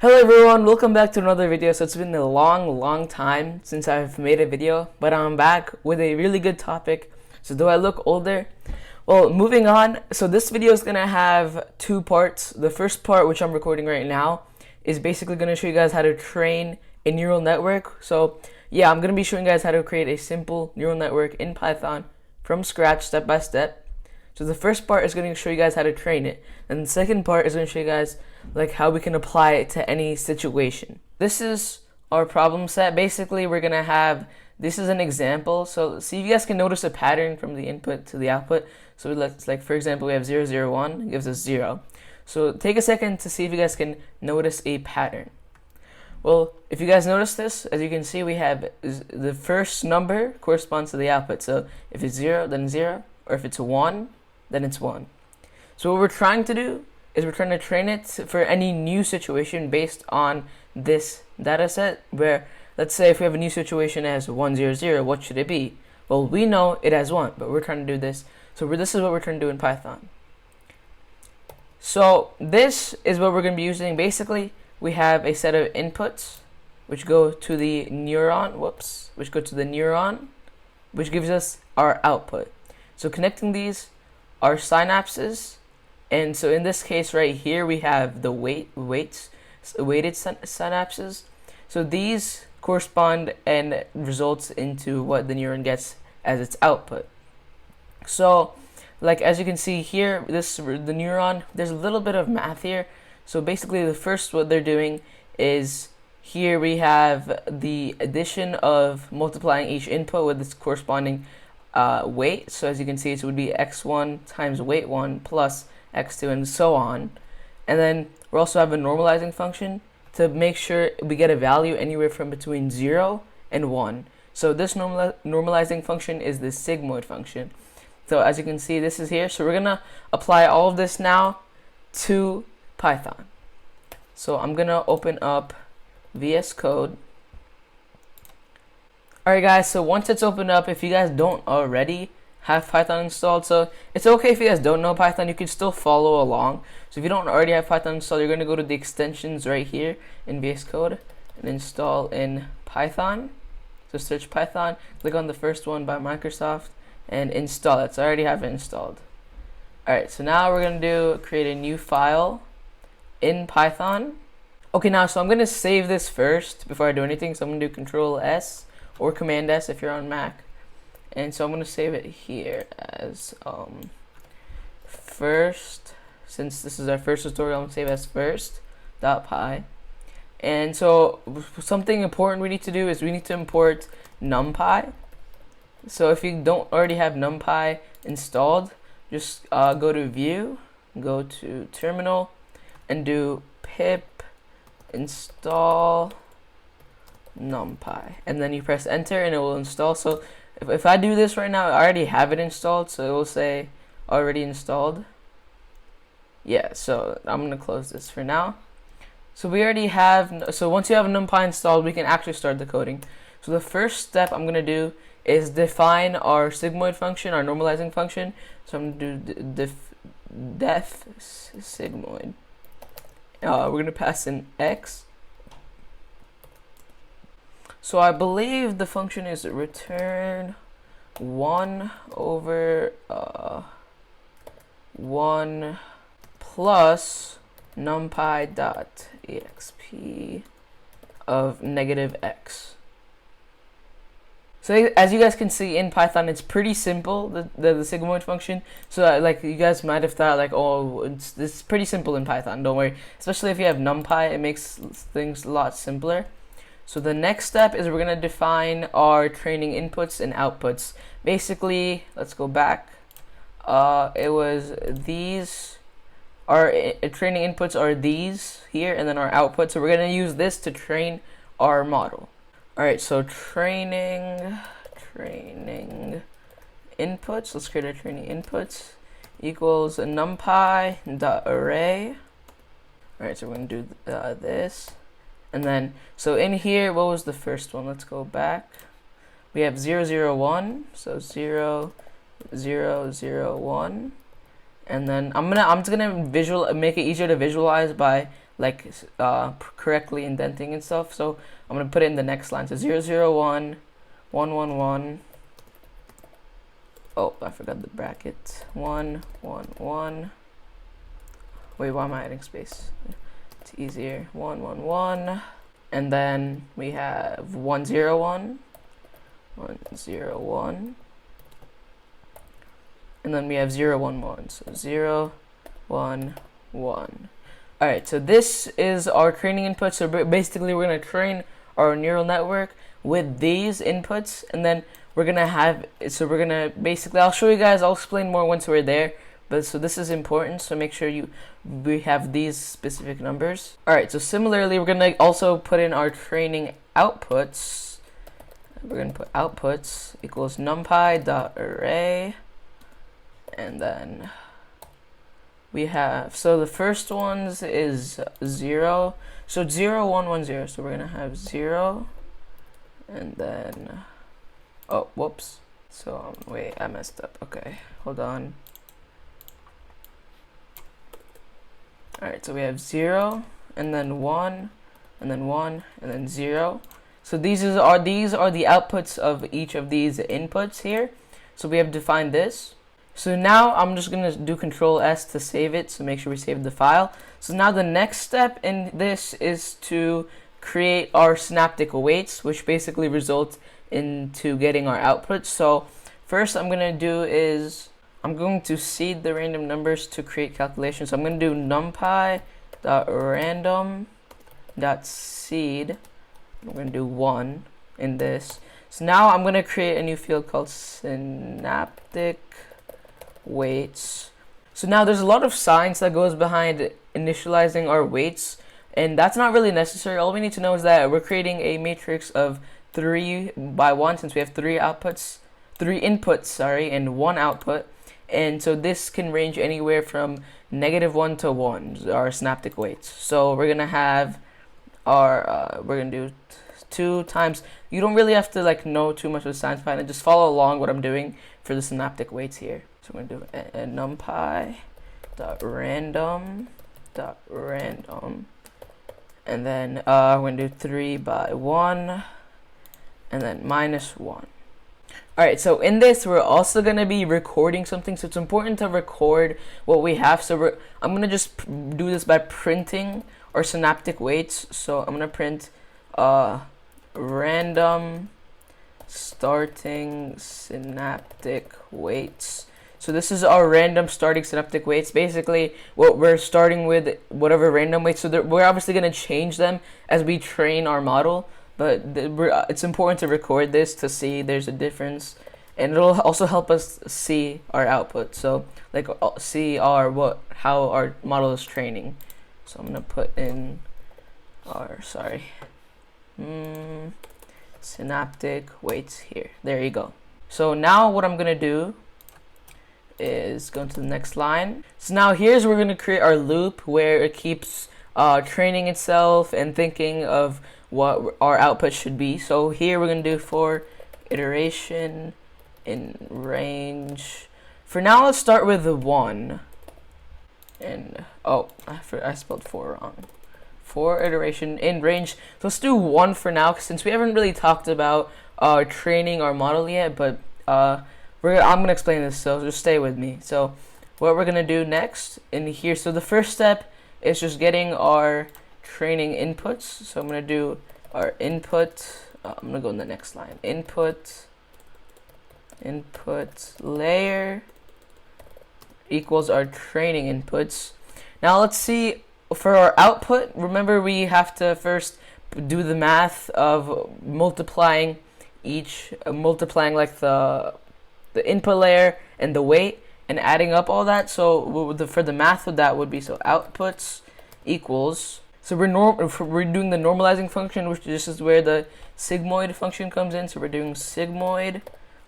Hello everyone, welcome back to another video. So it's been a long time since I've made a video, but I'm back with a really good topic. So do I look older? Well, moving on. So this video is gonna have two parts. The first part, which I'm recording right now, is basically gonna show you guys how to train a neural network. So yeah, I'm gonna be showing you guys how to create a simple neural network in Python from scratch, step by step. So the first part is going to show you guys how to train it, and the second part is going to show you guys like how we can apply it to any situation. This is our problem set. Basically, we're going to have, this is an example. So see if you guys can notice a pattern from the input to the output. So let's, like, for example, we have 0, 0, 1, gives us 0. So take a second to see if you guys can notice a pattern. Well, if you guys notice this, as you can see, we have the first number corresponds to the output. So if it's 0, then 0, or if it's 1, then it's 1. So what we're trying to do is we're trying to train it for any new situation based on this data set, where let's say if we have a new situation as 1, 0, 0, what should it be? Well, we know it has 1, but we're trying to do this. So this is what we're trying to do in Python. So this is what we're going to be using. Basically, we have a set of inputs which go to the neuron, which gives us our output. So connecting these are synapses, and so in this case right here we have the weighted synapses. So these correspond and results into what the neuron gets as its output. So like as you can see here, the neuron, there's a little bit of math here. So basically the first what they're doing is, here we have the addition of multiplying each input with its corresponding weight. So as you can see, it would be x1 times weight 1 plus x2 and so on. And then we also have a normalizing function to make sure we get a value anywhere from between 0 and 1. So this normalizing function is the sigmoid function. So as you can see, this is here. So we're gonna apply all of this now to Python. So I'm gonna open up VS Code. Alright guys, so once it's opened up, if you guys don't already have Python installed, so it's okay if you guys don't know Python, you can still follow along. So if you don't already have Python installed, you're going to go to the extensions right here in VS Code and install in Python. So search Python, click on the first one by Microsoft and install it. So I already have it installed. Alright, so now we're going to create a new file in Python. Okay, now so I'm going to save this first before I do anything. So I'm going to do Control S or Command S if you're on Mac, and so I'm going to save it here as first. Since this is our first tutorial, I'm going to save as first.py. And so something important we need to do is we need to import NumPy. So if you don't already have NumPy installed, just go to View, go to Terminal, and do pip install NumPy, and then you press enter and it will install. So if I do this right now, I already have it installed, so it will say already installed. Yeah, so I'm gonna close this for now. So we already have, so once you have NumPy installed, we can actually start the coding. So the first step I'm gonna do is define our sigmoid function, our normalizing function. So I'm gonna do def sigmoid. We're gonna pass in x. So I believe the function is return 1 over 1 plus numpy dot exp of -x. So as you guys can see in Python, it's pretty simple, the sigmoid function. So like you guys might have thought like, oh, it's pretty simple in Python. Don't worry, especially if you have NumPy, it makes things a lot simpler. So the next step is we're going to define our training inputs and outputs. Basically, let's go back. It was these, our training inputs are these here, and then our outputs. So we're going to use this to train our model. Alright, so training inputs. Let's create our training inputs equals numpy.array. Alright, so we're going to do this. And then, so in here, what was the first one? Let's go back. We have 0, 0, 1. So 0, 0, 0, 1. And then I'm just gonna make it easier to visualize by like correctly indenting and stuff. So I'm gonna put it in the next line. So 0, 0, 1, 1, 1, 1. Oh, I forgot the bracket. 1, 1, 1. Wait, why am I adding space? It's easier. 1, 1, 1. And then we have 1, 0, 1. 1, 0, 1. And then we have 0, 1, 1. So 0, 1, 1. Alright, so this is our training input. So basically we're going to train our neural network with these inputs, and then we're going to have, so we're going to basically, I'll show you guys, I'll explain more once we're there. But so this is important, so make sure we have these specific numbers. Alright, so similarly we're going to also put in our training outputs. We're going to put outputs equals numpy.array, and then we have, so the first ones is 0, so 0, 1, 1, 0, so we're going to have 0, and then, oh, whoops, so wait, I messed up, okay, hold on. Alright, so we have 0, and then 1, and then 1, and then 0. So these are the outputs of each of these inputs here. So we have defined this. So now I'm just going to do Control S to save it, so make sure we save the file. So now the next step in this is to create our synaptic weights, which basically result into getting our outputs. So first I'm going to do is, I'm going to seed the random numbers to create calculations. So I'm going to do numpy.random.seed. I'm going to do 1 in this. So now I'm going to create a new field called synaptic weights. So now there's a lot of science that goes behind initializing our weights, and that's not really necessary. All we need to know is that we're creating a matrix of 3 by 1, since we have 3 inputs, and 1 output. And so this can range anywhere from -1 to 1, our synaptic weights. So we're gonna have our we're gonna do 2 times. You don't really have to like know too much of the science behind it. Just follow along what I'm doing for the synaptic weights here. So we're gonna do a numpy.random, and then we're gonna do 3 by 1, and then -1. Alright, so in this we're also going to be recording something, so it's important to record what we have. So I'm going to just do this by printing our synaptic weights. So I'm going to print random starting synaptic weights. So this is our random starting synaptic weights. Basically what we're starting with, whatever random weights, so we're obviously going to change them as we train our model. But it's important to record this to see there's a difference, and it'll also help us see our output. So like see how our model is training. So I'm gonna put in our synaptic weights here. There you go. So now what I'm gonna do is go to the next line. So now here's where we're gonna create our loop where it keeps training itself and thinking of what our output should be. So here we're going to do for iteration in range. For now, let's start with the 1. And oh, I spelled 4 wrong. For iteration in range. So let's do 1 for now, since we haven't really talked about training our model yet. But I'm going to explain this, so just stay with me. So what we're going to do next in here. So the first step is just getting our training inputs. So I'm going to do our input. I'm going to go in the next line. Input layer equals our training inputs. Now let's see for our output. Remember, we have to first do the math of multiplying like the input layer and the weight and adding up all that. So for the math of that would be, so outputs equals, so we're doing the normalizing function, which this is where the sigmoid function comes in. So we're doing sigmoid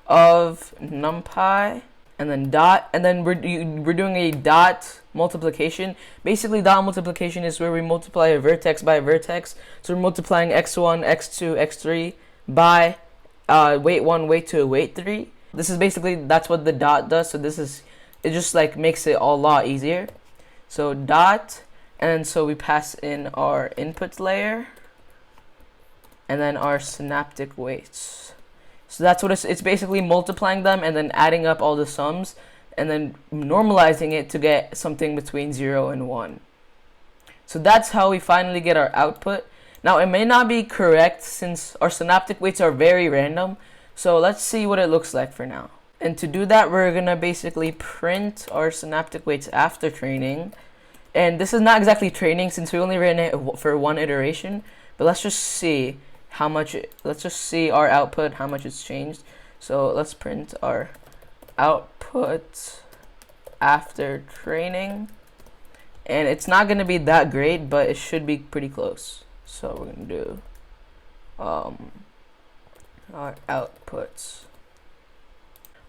of numpy, and then dot, and then we're doing a dot multiplication. Basically, dot multiplication is where we multiply a vertex by a vertex. So we're multiplying x1, x2, x3 by weight 1, weight 2, weight 3. This is basically, that's what the dot does. So it just like makes it a lot easier. So dot, And so we pass in our input layer and then our synaptic weights. So that's what it's basically multiplying them and then adding up all the sums and then normalizing it to get something between 0 and 1. So that's how we finally get our output. Now it may not be correct since our synaptic weights are very random. So let's see what it looks like for now. And to do that, we're gonna basically print our synaptic weights after training. And this is not exactly training since we only ran it for one iteration, but let's just see how much, let's just see our output, how much it's changed. So let's print our output after training. And it's not gonna be that great, but it should be pretty close. So we're gonna do our outputs.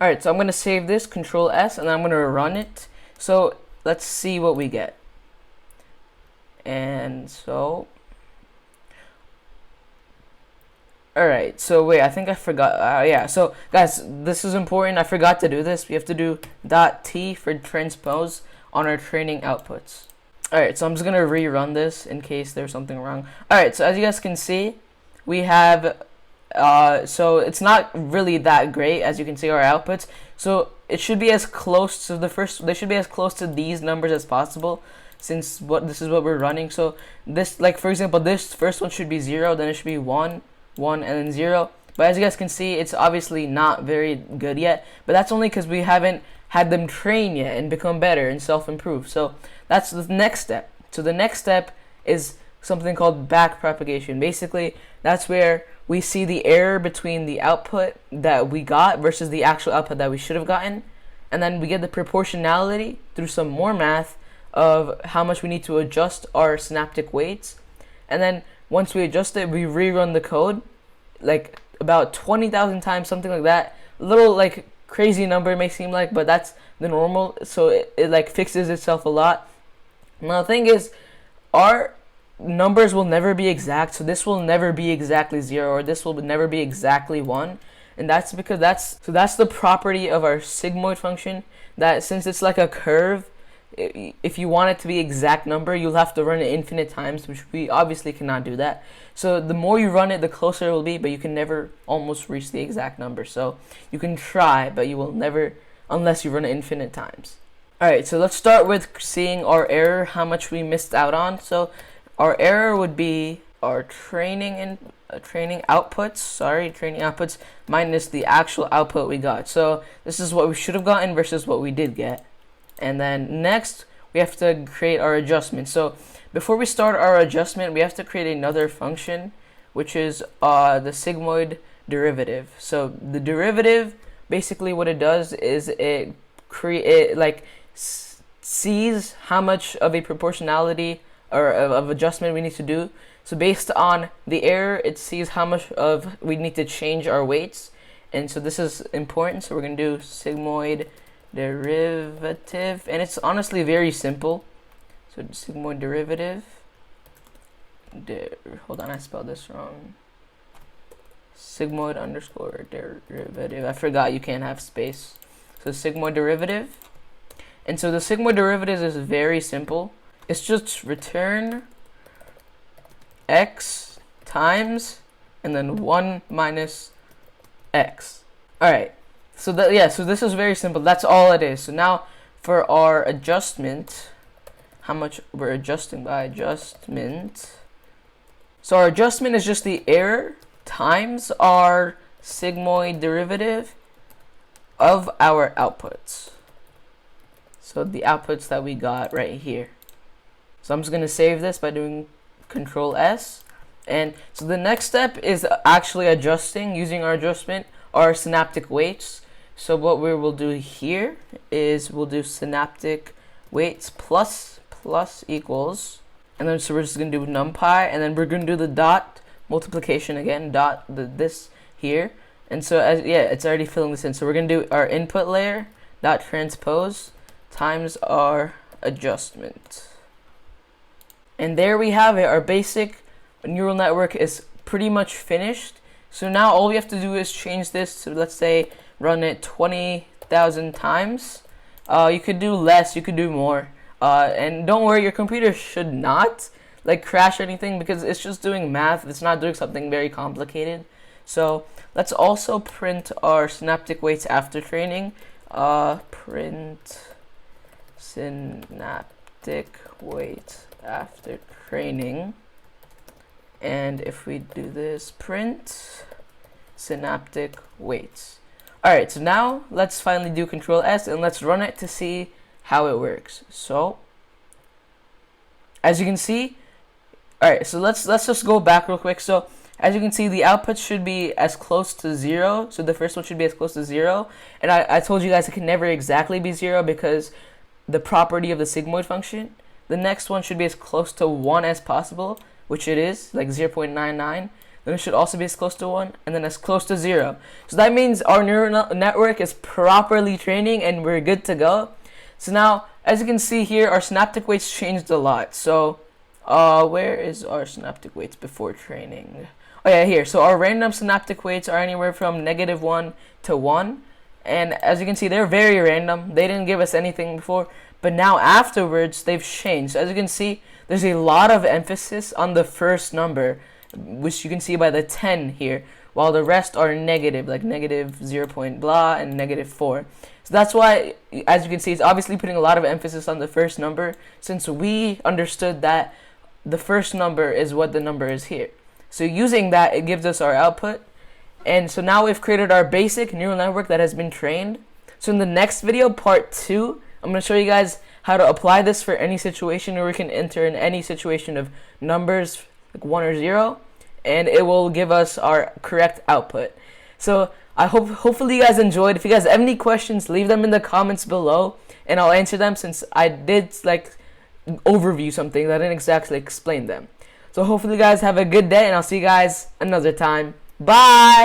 Alright, so I'm gonna save this, Control S, and I'm gonna run it. So let's see what we get. And so, alright, so wait, I think I forgot, yeah, so guys, this is important, I forgot to do this. We have to do .t for transpose on our training outputs. Alright, so I'm just gonna rerun this in case there's something wrong. Alright, so as you guys can see, we have, so it's not really that great, as you can see our outputs. So it should be as close to they should be as close to these numbers as possible, since this is what we're running. So this, like for example, this first one should be 0, then it should be 1, 1, and then 0. But as you guys can see, it's obviously not very good yet. But that's only because we haven't had them train yet and become better and self-improve. So that's the next step. So the next step is something called backpropagation. Basically, that's where we see the error between the output that we got versus the actual output that we should have gotten. And then we get the proportionality through some more math of how much we need to adjust our synaptic weights. And then once we adjust it, we rerun the code like about 20,000 times, something like that. A little like crazy number it may seem like, but that's the normal. So it like fixes itself a lot. Now the thing is, our numbers will never be exact. So this will never be exactly 0, or this will never be exactly 1. And that's because that's the property of our sigmoid function, that since it's like a curve, if you want it to be exact number, you'll have to run it infinite times, which we obviously cannot do that. So the more you run it, the closer it will be, but you can never almost reach the exact number. So you can try, but you will never, unless you run it infinite times. Alright, so let's start with seeing our error, how much we missed out on. So our error would be our training outputs minus the actual output we got. So this is what we should have gotten versus what we did get. And then next, we have to create our adjustment. So before we start our adjustment, we have to create another function, which is the sigmoid derivative. So the derivative, basically what it does is it sees how much of a proportionality or of adjustment we need to do. So based on the error, it sees how much of we need to change our weights. And so this is important. So we're going to do sigmoid derivative, and it's honestly very simple. So sigmoid derivative, hold on, I spelled this wrong. Sigmoid underscore derivative, I forgot you can't have space. So sigmoid derivative, and so the sigmoid derivative is very simple. It's just return x times and then 1 minus x. Alright, so so this is very simple. That's all it is. So now for our adjustment, how much we're adjusting by adjustment. So our adjustment is just the error times our sigmoid derivative of our outputs. So the outputs that we got right here. So I'm just going to save this by doing Control S. And so the next step is actually adjusting, using our adjustment, our synaptic weights. So what we will do here is we'll do synaptic weights plus equals, and then so we're just going to do numpy, and then we're going to do the dot multiplication again, this here. And so it's already filling this in. So we're going to do our input layer dot transpose times our adjustment. And there we have it. Our basic neural network is pretty much finished. So now all we have to do is change this to, let's say, run it 20,000 times. You could do less, you could do more. And don't worry, your computer should not like crash or anything because it's just doing math. It's not doing something very complicated. So let's also print our synaptic weights after training. Print synaptic weight after training. And if we do this, print synaptic weights. Alright, so now let's finally do Control S and let's run it to see how it works. So as you can see, alright, so let's just go back real quick. So as you can see, the output should be as close to 0. So the first one should be as close to 0. And I told you guys it can never exactly be 0 because the property of the sigmoid function. The next one should be as close to 1 as possible, which it is, like 0.99. Then it should also be as close to 1, and then as close to 0. So that means our neural network is properly training and we're good to go. So now, as you can see here, our synaptic weights changed a lot. So where is our synaptic weights before training? Oh yeah, here. So our random synaptic weights are anywhere from -1 to 1. And as you can see, they're very random. They didn't give us anything before. But now afterwards, they've changed. So as you can see, there's a lot of emphasis on the first number, which you can see by the 10 here, while the rest are negative, like -0 point blah and -4. So that's why, as you can see, it's obviously putting a lot of emphasis on the first number, since we understood that the first number is what the number is here. So using that, it gives us our output. And so now we've created our basic neural network that has been trained. So in the next video, part 2, I'm going to show you guys how to apply this for any situation where we can enter in any situation of numbers like 1 or 0, and it will give us our correct output. So I hopefully you guys enjoyed. If you guys have any questions, leave them in the comments below and I'll answer them, since I did like overview something that I didn't exactly explain them. So hopefully you guys have a good day, and I'll see you guys another time. Bye!